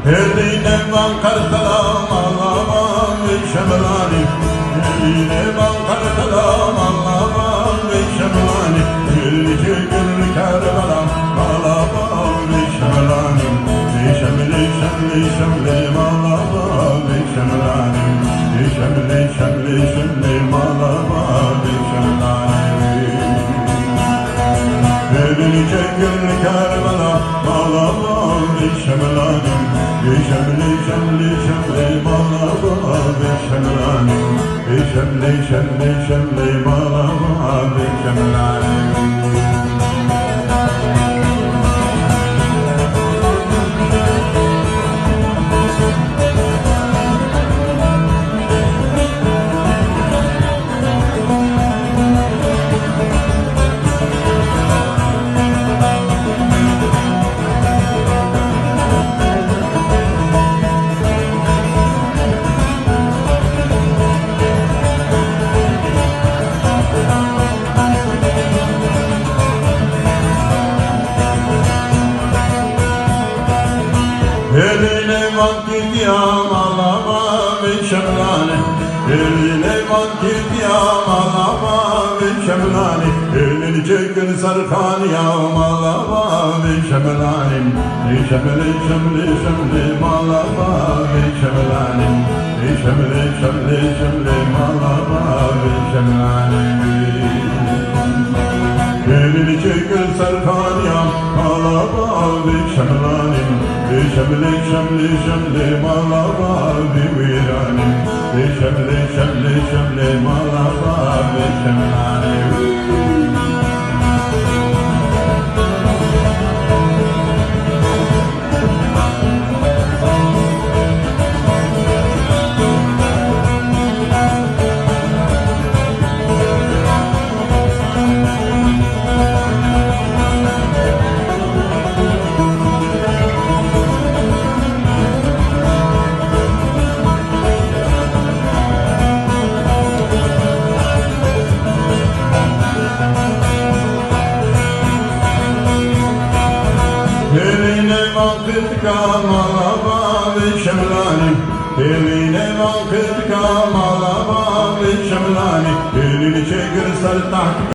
Eline bankar salam Allah'ım ve şemlani. Eline bankar salam Allah'ım ve şemlani. Gülçü gül kerbelam Allah'ım ve şemlani. Şemli şemli şemli Allah'ım ve şemlani. Şemli şemli şemli Allah'ım ve şemlani. Gülçü gül kerbelam Allah'ım ve şemlani. Şemli şemli şemli Allah'ım ve şemlani. Şemli şemli şemli Allah'ım ve şemlani. Eline vakit yam Allah'ıma ve şemlani. Eline vakit yam Allah'ıma ve şemlani. Elini çekin sarkan yam Allah'ıma ve şemlani. Şemli şemli şemli Allah'ıma ve şemlani. Şemli şemli şemli Allah'ıma ve şemlani. Elini çekin sarkan yam Allah'ıma ve şemlani. Şemli şemli şemli Allah'ıma ve virani. Şemli şemli şemli Allah'ıma ve şemlani. Eline vakit kam Allah'ıma ve şemlani. Eline vakit kam Allah'ıma ve şemlani. Elini çekir sar taht